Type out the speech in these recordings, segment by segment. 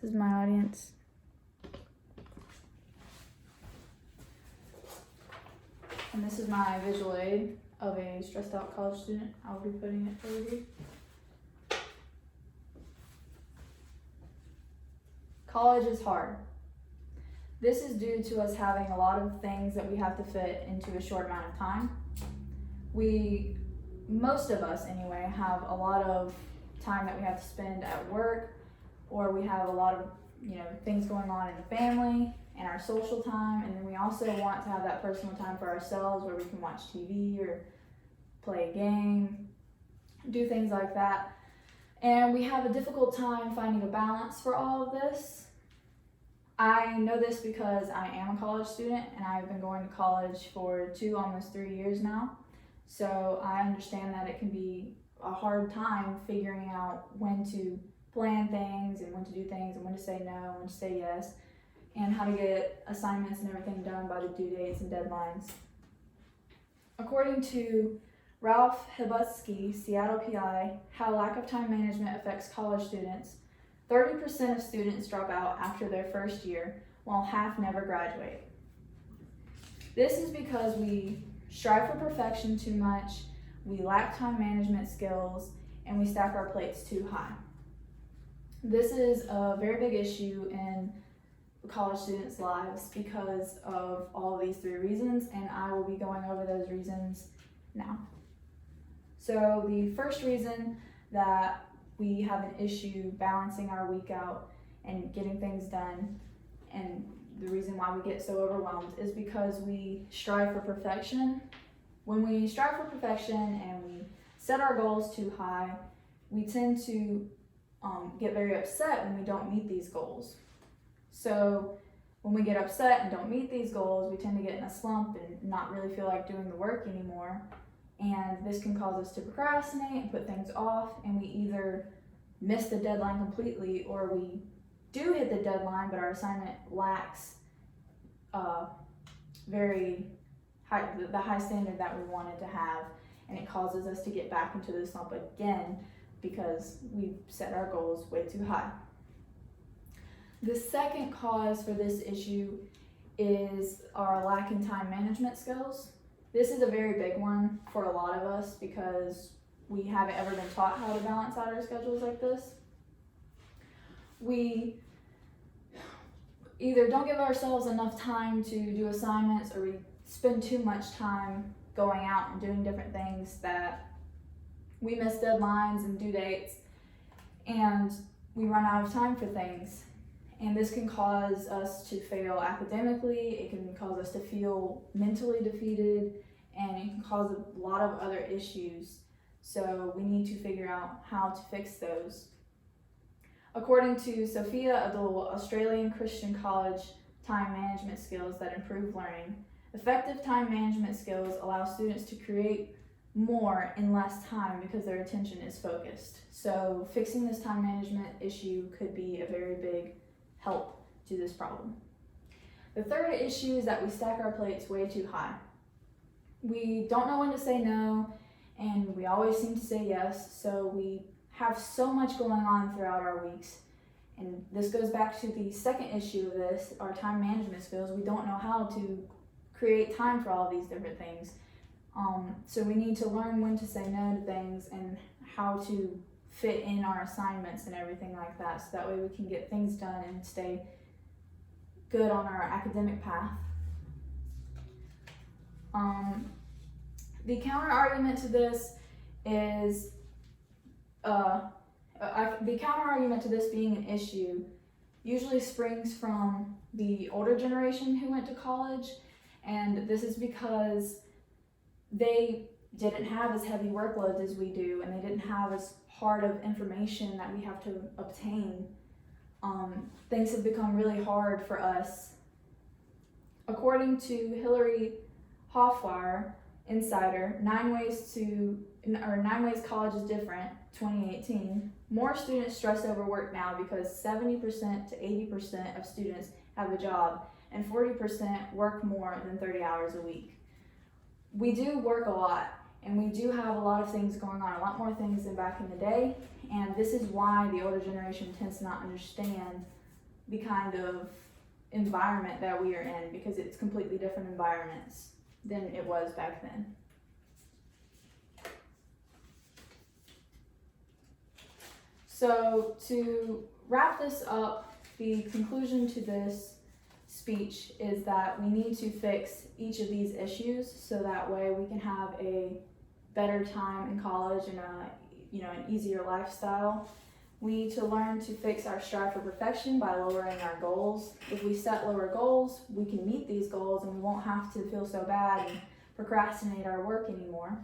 This is my audience. And this is my visual aid of a stressed out college student. I'll be putting it over here. College is hard. This is due to us having a lot of things that we have to fit into a short amount of time. Most of us anyway, have a lot of time that we have to spend at work, or we have a lot of things going on in the family and our social time, and then we also want to have that personal time for ourselves where we can watch TV or play a game, do things like that. And we have a difficult time finding a balance for all of this. I know this because I am a college student and I've been going to college for almost 3 years now. So I understand that it can be a hard time figuring out when to plan things and when to do things and when to say no and when to say yes, and how to get assignments and everything done by the due dates and deadlines. According to Ralph Hibutsky, Seattle PI, How Lack of Time Management Affects College Students, 30% of students drop out after their first year, while half never graduate. This is because we strive for perfection too much, we lack time management skills, and we stack our plates too high. This is a very big issue in college students' lives because of all of these 3 reasons, and I will be going over those reasons now. So the first reason that we have an issue balancing our week out and getting things done, and the reason why we get so overwhelmed, is because we strive for perfection. When we strive for perfection and we set our goals too high, we tend to get very upset when we don't meet these goals. So when we get upset and don't meet these goals, we tend to get in a slump and not really feel like doing the work anymore. And this can cause us to procrastinate and put things off, and we either miss the deadline completely, or we do hit the deadline but our assignment lacks the high standard that we wanted to have, and it causes us to get back into the slump again because we've set our goals way too high. The second cause for this issue is our lack in time management skills. This is a very big one for a lot of us because we haven't ever been taught how to balance out our schedules like this. We either don't give ourselves enough time to do assignments, or we spend too much time going out and doing different things that we miss deadlines and due dates, and we run out of time for things. And this can cause us to fail academically, it can cause us to feel mentally defeated, and it can cause a lot of other issues. So we need to figure out how to fix those. According to Sophia Abdul, Australian Christian College Time Management Skills That Improve Learning, effective time management skills allow students to create more in less time because their attention is focused. So fixing this time management issue could be a very big help to this problem. The third issue is that we stack our plates way too high. We don't know when to say no, and we always seem to say yes, so we have so much going on throughout our weeks. And this goes back to the second issue of this, our time management skills. We don't know how to create time for all these different things. So we need to learn when to say no to things and how to fit in our assignments and everything like that, so that way we can get things done and stay good on our academic path. The counter argument to this is the counter argument to this being an issue usually springs from the older generation who went to college, and this is because they didn't have as heavy workloads as we do, and they didn't have as hard of information that we have to obtain. Things have become really hard for us. According to Hillary Hoffweiler, Insider, 9 Ways College is Different, 2018, more students stress over work now because 70% to 80% of students have a job, and 40% work more than 30 hours a week. We do work a lot, and we do have a lot of things going on, a lot more things than back in the day, and this is why the older generation tends to not understand the kind of environment that we are in, because it's completely different environments than it was back then. So to wrap this up, the conclusion to this speech is that we need to fix each of these issues so that way we can have a better time in college and an easier lifestyle. We need to learn to fix our strive for perfection by lowering our goals. If we set lower goals, we can meet these goals and we won't have to feel so bad and procrastinate our work anymore.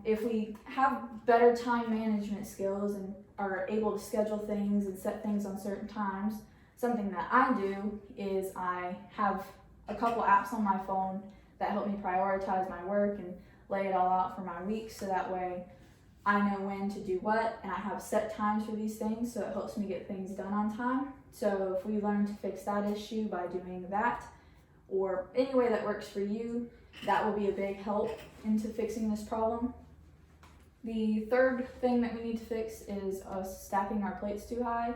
If we have better time management skills and are able to schedule things and set things on certain times, something that I do is I have a couple apps on my phone that help me prioritize my work and lay it all out for my week, so that way I know when to do what, and I have set times for these things, so it helps me get things done on time. So if we learn to fix that issue by doing that, or any way that works for you, that will be a big help into fixing this problem. The third thing that we need to fix is us stacking our plates too high.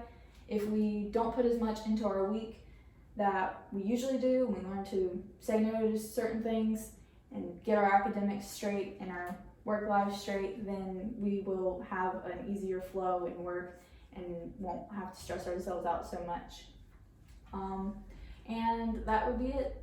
If we don't put as much into our week that we usually do, and we learn to say no to certain things and get our academics straight and our work life straight, then we will have an easier flow in work and won't have to stress ourselves out so much. And that would be it.